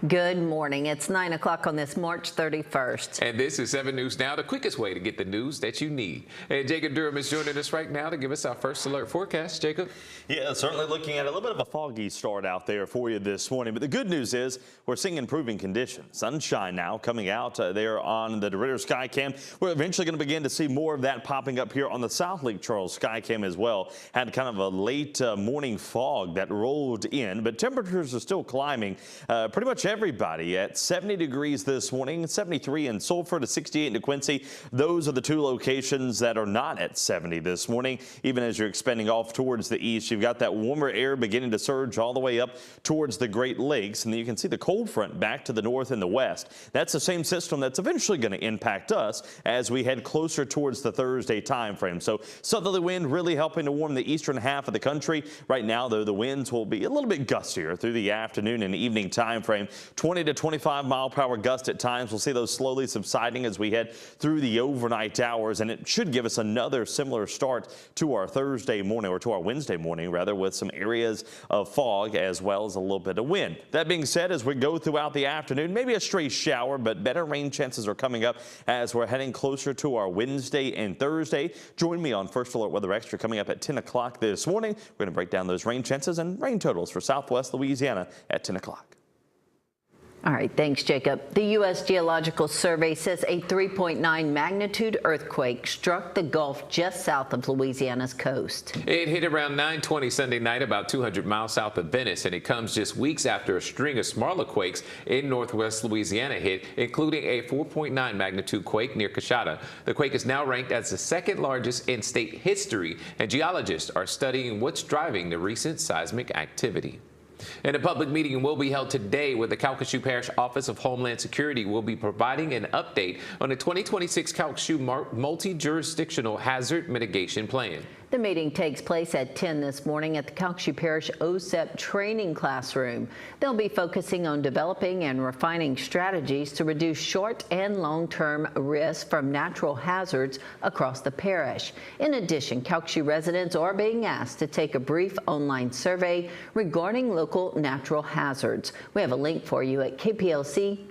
Good morning. It's 9 o'clock on this March 31st. And this is 7 News Now, the quickest way to get the news that you need. And Jacob Durham is joining us right now to give us our first alert forecast. Jacob? Yeah, certainly looking at a little bit of a foggy start out there for you this morning. But the good news is we're seeing improving conditions. Sunshine now coming out there on the DeRidder Skycam. We're eventually going to begin to see more of that popping up here on the South Lake Charles Skycam as well. Had kind of a late morning fog that rolled in, but temperatures are still climbing. Pretty much everybody at 70 degrees this morning, 73 in Sulphur to 68 in Quincy. Those are the two locations that are not at 70 this morning. Even as you're expanding off towards the east, you've got that warmer air beginning to surge all the way up towards the Great Lakes. And then you can see the cold front back to the north and the west. That's the same system that's eventually going to impact us as we head closer towards the Thursday time frame. So southerly wind really helping to warm the eastern half of the country. Right now, though, the winds will be a little bit gustier through the afternoon and evening time frame. 20 to 25 mile per hour gust at times. We'll see those slowly subsiding as we head through the overnight hours, and it should give us another similar start to our Thursday morning, or to our Wednesday morning rather, with some areas of fog as well as a little bit of wind. That being said, as we go throughout the afternoon, maybe a stray shower, but better rain chances are coming up as we're heading closer to our Wednesday and Thursday. Join me on First Alert Weather Extra coming up at 10 o'clock this morning. We're going to break down those rain chances and rain totals for Southwest Louisiana at 10 o'clock. All right, thanks, Jacob. The U.S. Geological Survey says a 3.9 magnitude earthquake struck the Gulf just south of Louisiana's coast. It hit around 9:20 Sunday night, about 200 miles south of Venice, and it comes just weeks after a string of smaller quakes in northwest Louisiana hit, including a 4.9 magnitude quake near Coshada. The quake is now ranked as the second largest in state history, and geologists are studying what's driving the recent seismic activity. And a public meeting will be held today where the Calcasieu Parish Office of Homeland Security will be providing an update on the 2026 Calcasieu Multi-Jurisdictional Hazard Mitigation Plan. The meeting takes place at 10 this morning at the Calcasieu Parish OSEP training classroom. They'll be focusing on developing and refining strategies to reduce short and long-term risks from natural hazards across the parish. In addition, Calcasieu residents are being asked to take a brief online survey regarding local natural hazards. We have a link for you at kplctv.com.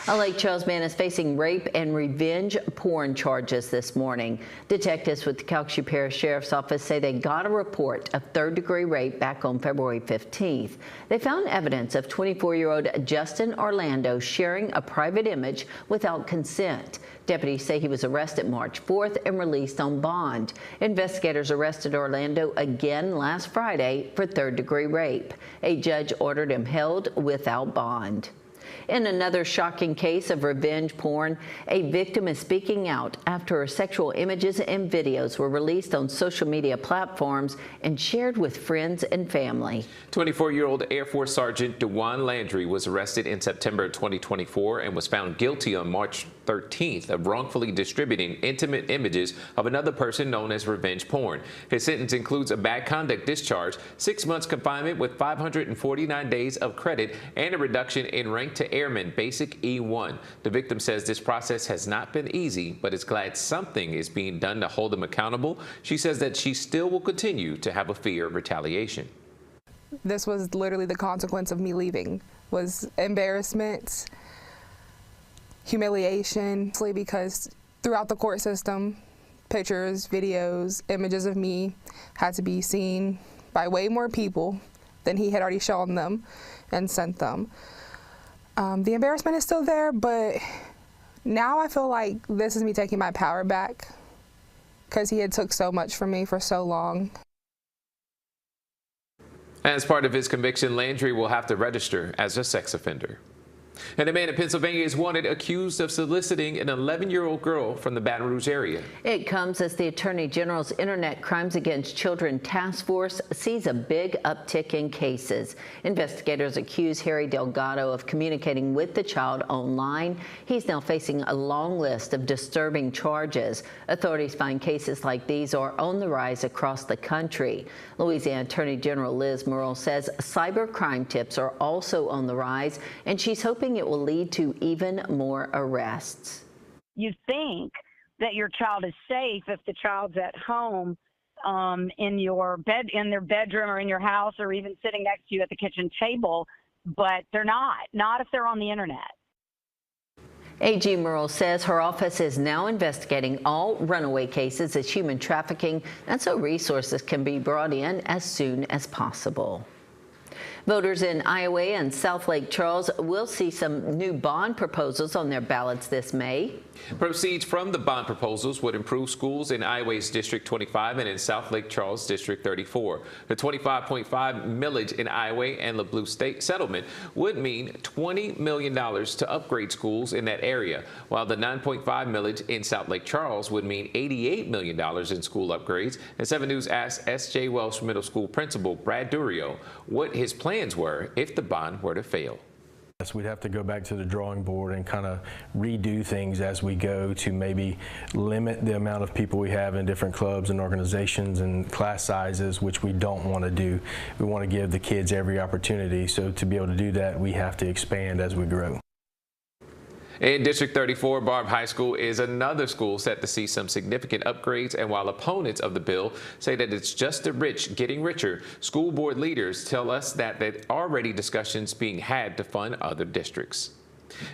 A Lake Charles man is facing rape and revenge porn charges this morning. Detectives with the Calcasieu Parish Sheriff's Office say they got a report of third-degree rape back on February 15th. They found evidence of 24-year-old Justin Orlando sharing a private image without consent. Deputies say he was arrested March 4th and released on bond. Investigators arrested Orlando again last Friday for third-degree rape. A judge ordered him held without bond. In another shocking case of revenge porn, a victim is speaking out after her sexual images and videos were released on social media platforms and shared with friends and family. 24-year-old Air Force Sergeant DeJuan Landry was arrested in September 2024 and was found guilty on March 13th of wrongfully distributing intimate images of another person known as revenge porn. His sentence includes a bad conduct discharge, 6 months confinement with 549 days of credit, and a reduction in rank to Airman Basic E1. The victim says this process has not been easy, but is glad something is being done to hold him accountable. She says that she still will continue to have a fear of retaliation. This was literally the consequence of me leaving, was embarrassment, humiliation, because throughout the court system, pictures, videos, images of me had to be seen by way more people than he had already shown them and sent them. The embarrassment is still there, but now I feel like this is me taking my power back because he had took so much from me for so long. As part of his conviction, Landry will have to register as a sex offender. And a man in Pennsylvania is wanted accused of soliciting an 11-year-old girl from the Baton Rouge area. It comes as the Attorney General's Internet Crimes Against Children Task Force sees a big uptick in cases. Investigators accuse Harry Delgado of communicating with the child online. He's now facing a long list of disturbing charges. Authorities find cases like these are on the rise across the country. Louisiana Attorney General Liz Murrill says cyber crime tips are also on the rise, and she's hoping it will lead to even more arrests. You think that your child is safe if the child's at home in your bed, in their bedroom or in your house, or even sitting next to you at the kitchen table. but they're not if they're on the internet. AG Merle says her office is now investigating all runaway cases as human trafficking, and so resources can be brought in as soon as possible. Voters in Iowa and South Lake Charles will see some new bond proposals on their ballots this May. Proceeds from the bond proposals would improve schools in Iowa's District 25 and in South Lake Charles District 34. The 25.5 millage in Iowa and the Blue State settlement would mean $20 million to upgrade schools in that area, while the 9.5 millage in South Lake Charles would mean $88 million in school upgrades. And 7 News asked S.J. Welsh Middle School Principal Brad Durio what his plans were if the bond were to fail. We'd have to go back to the drawing board and kind of redo things as we go to maybe limit the amount of people we have in different clubs and organizations and class sizes, which we don't want to do. We want to give the kids every opportunity. So to be able to do that, we have to expand as we grow. In District 34, Barb High School is another school set to see some significant upgrades, and while opponents of the bill say that it's just the rich getting richer, school board leaders tell us that there are already discussions being had to fund other districts.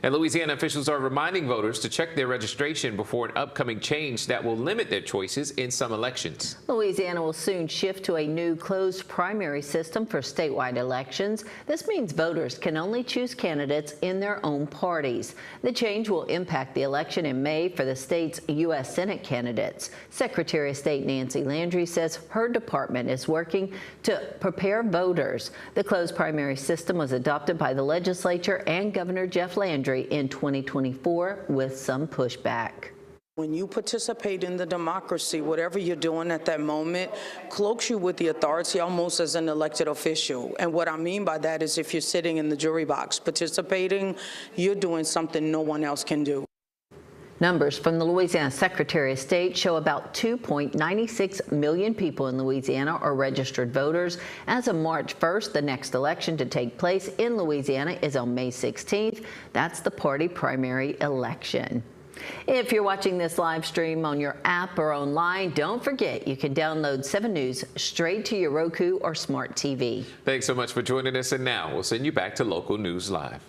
And Louisiana officials are reminding voters to check their registration before an upcoming change that will limit their choices in some elections. Louisiana will soon shift to a new closed primary system for statewide elections. This means voters can only choose candidates in their own parties. The change will impact the election in May for the state's U.S. Senate candidates. Secretary of State Nancy Landry says her department is working to prepare voters. The closed primary system was adopted by the legislature and Governor Jeff Landry in 2024 with some pushback. When you participate in the democracy, whatever you're doing at that moment cloaks you with the authority almost as an elected official. And what I mean by that is if you're sitting in the jury box participating, you're doing something no one else can do. Numbers from the Louisiana Secretary of State show about 2.96 million people in Louisiana are registered voters. As of March 1st, the next election to take place in Louisiana is on May 16th. That's the party primary election. If you're watching this live stream on your app or online, don't forget you can download 7 News straight to your Roku or smart TV. Thanks so much for joining us, and now we'll send you back to Local News Live.